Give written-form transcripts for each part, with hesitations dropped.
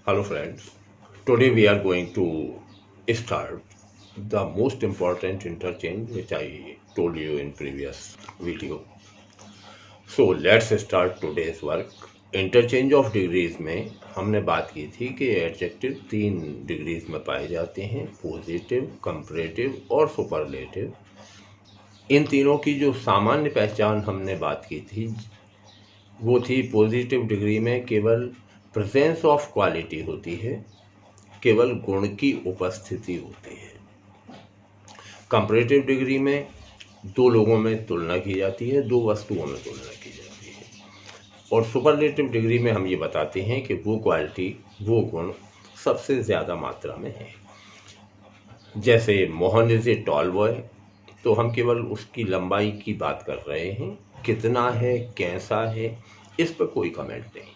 Hello friends, today we are going to start the most important interchange which I told you in previous video. So let's start today's work. Interchange of degrees में हमने बात की थी कि adjective 3 degrees में पाए जाते हैं, पॉजिटिव, कंपैरेटिव और सुपरलेटिव। इन तीनों की जो सामान्य पहचान हमने बात की थी वो थी पॉजिटिव डिग्री में केवल प्रेजेंस ऑफ क्वालिटी होती है, केवल गुण की उपस्थिति होती है। कंपैरेटिव डिग्री में दो लोगों में तुलना की जाती है, दो वस्तुओं में तुलना की जाती है। और सुपरलेटिव डिग्री में हम ये बताते हैं कि वो क्वालिटी, वो गुण सबसे ज़्यादा मात्रा में है। जैसे Mohan is a tall boy, तो हम केवल उसकी लंबाई की बात कर रहे हैं, कितना है, कैसा है, इस पर कोई कमेंट नहीं।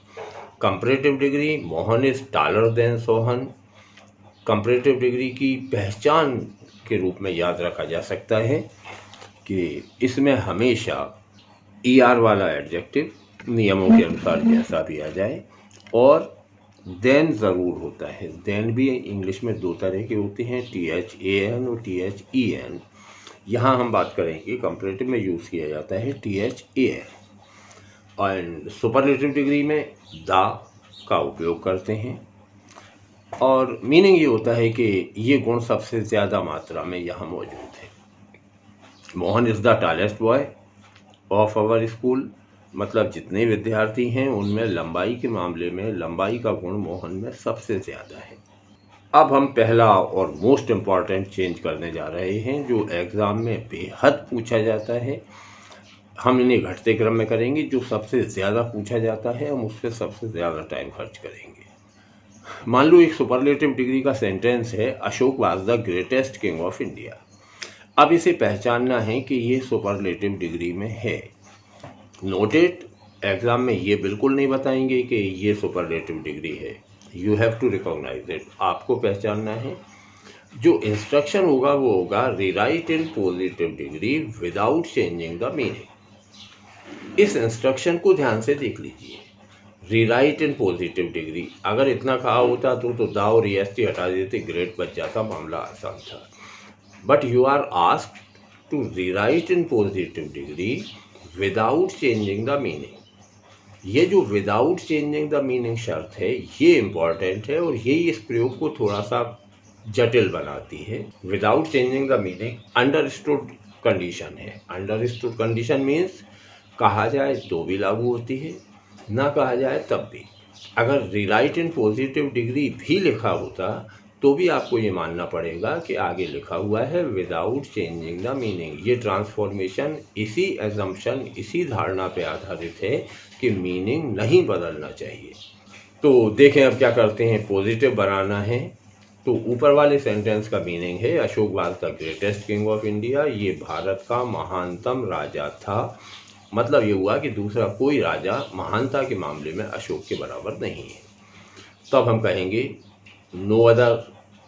Comparative degree, Mohan is taller than Sohan, comparative degree की पहचान के रूप में याद रखा जा सकता है कि इसमें हमेशा ER वाला एडजेक्टिव नियमों के अनुसार जैसा भी आ जाए, और देन ज़रूर होता है। देन भी इंग्लिश में दो तरह के होते हैं, THAN और THEN। यहाँ हम बात करेंगे कंपैरेटिव में यूज़ किया जाता है THAN। एंड सुपरलेटिव डिग्री में द का उपयोग करते हैं, और मीनिंग ये होता है कि ये गुण सबसे ज़्यादा मात्रा में यहाँ मौजूद है। Mohan is the tallest boy of our school, मतलब जितने विद्यार्थी हैं उनमें लंबाई के मामले में लंबाई का गुण मोहन में सबसे ज़्यादा है। अब हम पहला और मोस्ट इम्पॉर्टेंट चेंज करने जा रहे हैं जो एग्ज़ाम में बेहद पूछा जाता है। हम इन्हें घटते क्रम में करेंगे, जो सबसे ज़्यादा पूछा जाता है हम उस पर सबसे ज़्यादा टाइम खर्च करेंगे। मान लो एक सुपरलेटिव डिग्री का सेंटेंस है, Ashok was the greatest king of India. अब इसे पहचानना है कि ये सुपरलेटिव डिग्री में है। नोटेड, एग्जाम में ये बिल्कुल नहीं बताएंगे कि ये सुपरलेटिव डिग्री है। You have to recognise it, आपको पहचानना है। जो इंस्ट्रक्शन होगा वो होगा rewrite in positive degree without changing the meaning. इस इंस्ट्रक्शन को ध्यान से देख लीजिए। रीराइट इन पॉजिटिव डिग्री, अगर इतना कहा होता तो दा और EST हटा देते, ग्रेट बच जाता, मामला आसान था। But you are asked to rewrite in positive degree without changing the meaning. ये जो विदाउट चेंजिंग द मीनिंग शर्त है ये इम्पॉर्टेंट है, और यही इस प्रयोग को थोड़ा सा जटिल बनाती है। Without changing the meaning understood condition है। अंडरस्टूड कंडीशन मीन्स कहा जाए तो भी लागू होती है, ना कहा जाए तब भी। अगर रीराइट इन पॉजिटिव डिग्री भी लिखा होता तो भी आपको ये मानना पड़ेगा कि आगे लिखा हुआ है विदाउट चेंजिंग द मीनिंग। ये ट्रांसफॉर्मेशन इसी एजम्पशन, इसी धारणा पे आधारित है कि मीनिंग नहीं बदलना चाहिए। तो देखें अब क्या करते हैं। पॉजिटिव बनाना है तो ऊपर वाले सेंटेंस का मीनिंग है Ashok was the greatest king of India, ये भारत का महानतम राजा था। मतलब ये हुआ कि दूसरा कोई राजा महानता के मामले में अशोक के बराबर नहीं है। तब हम कहेंगे नो अदर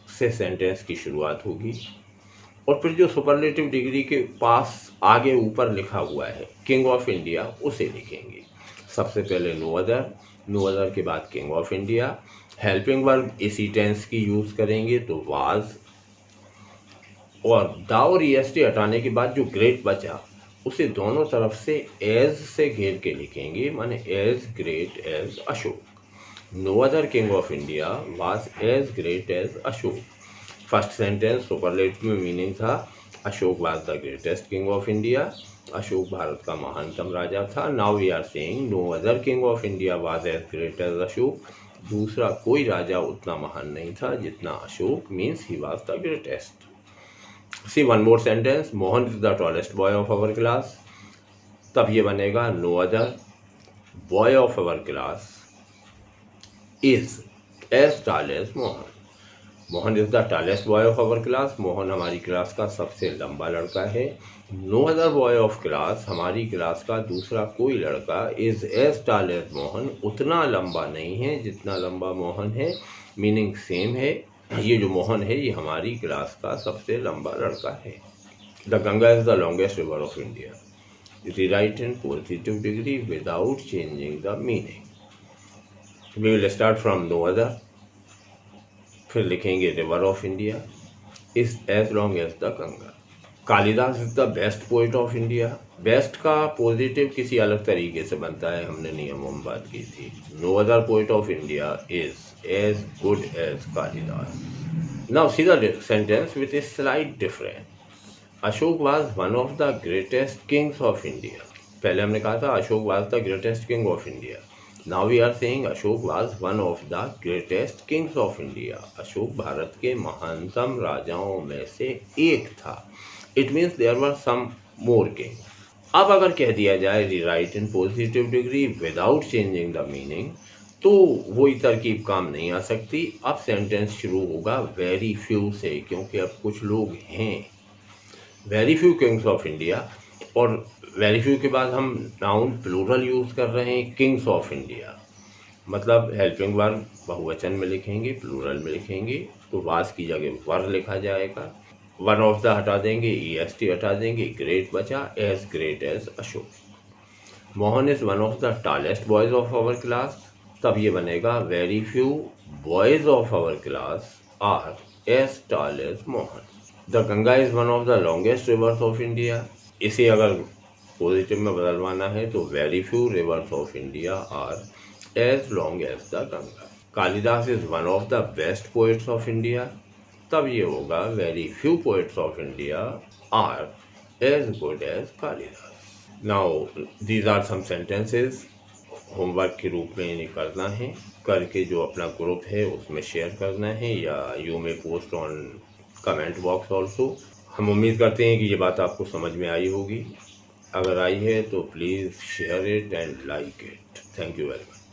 से सेंटेंस की शुरुआत होगी, और फिर जो सुपरलेटिव डिग्री के पास आगे ऊपर लिखा हुआ है किंग ऑफ इंडिया उसे लिखेंगे। सबसे पहले नो अदर, नो अदर के बाद king of India. Helping verb इसी टेंस की यूज़ करेंगे तो वाज, और दा और EST हटाने के बाद जो ग्रेट बचा उसे दोनों तरफ से एज से घेर के लिखेंगे, माने as great as Ashok. No other king of India was as great as Ashok. First sentence superlative में मीनिंग था Ashok was the greatest king of India, Ashok Bharat का महानतम राजा था। Now we are saying no other king of India was as great as Ashok, दूसरा कोई राजा उतना महान नहीं था जितना Ashok, means he was the greatest. See one more sentence, Mohan is the tallest boy of our class, तब ये बनेगा no other boy of our class is as tall as Mohan. Mohan is the tallest boy of our class, Mohan हमारी class का सबसे लंबा लड़का है। no other boy of class, हमारी क्लास का दूसरा कोई लड़का is as tall as Mohan, उतना लंबा नहीं है जितना लंबा मोहन है, मीनिंग सेम है। ये जो मोहन है ये हमारी क्लास का सबसे लंबा लड़का है। The Ganga is the longest river of India. Rewrite in positive degree without changing the meaning. We will start from no other. फिर लिखेंगे river of India is as long as the Ganga. Kalidas is the best poet of India. Best का positive किसी अलग तरीके से बनता है, हमने नियमों में बात की थी। No other poet of India is as good as Kalidas. Now see the sentence with a slight difference. Ashok was one of the greatest kings of India. पहले हमने कहा था Ashok was the greatest king of India. Now we are saying Ashok was one of the greatest kings of India. Ashok Bharat के महानतम राजाओं में से एक था। It means there were some more Kings. अब अगर कह दिया जाए rewrite in positive degree without changing the meaning, तो वही तरकीब काम नहीं आ सकती। अब सेंटेंस शुरू होगा वेरी फ्यू से, क्योंकि अब कुछ लोग हैं। Very few Kings of India, और वेरी फ्यू के बाद हम नाउन प्लूरल यूज़ कर रहे हैं, किंग्स ऑफ इंडिया। मतलब हेल्पिंग वर्ब बहुवचन में लिखेंगे, प्लूरल में लिखेंगे, तो वास की जगह वर लिखा जाएगा। वन ऑफ द हटा देंगे, EST हटा देंगे, ग्रेट बचा, as great as Ashok. Mohan is one of the tallest boys of our class, तब ये बनेगा very few boys of our class are as tall as Mohan. The Ganga is one of the longest rivers of India. इसे अगर positive में बदलवाना है तो very few rivers of India are as long as the Ganga. Kalidas is one of the best poets of India, तब ये होगा very few poets of India are as good as Kalidas. Now these are some sentences. Homework के रूप में इन्हें करना है, करके जो अपना ग्रुप है उसमें शेयर करना है, या यू में post on comment box also. हम उम्मीद करते हैं कि ये बात आपको समझ में आई होगी। अगर आई है तो please share it and like it. Thank you very much.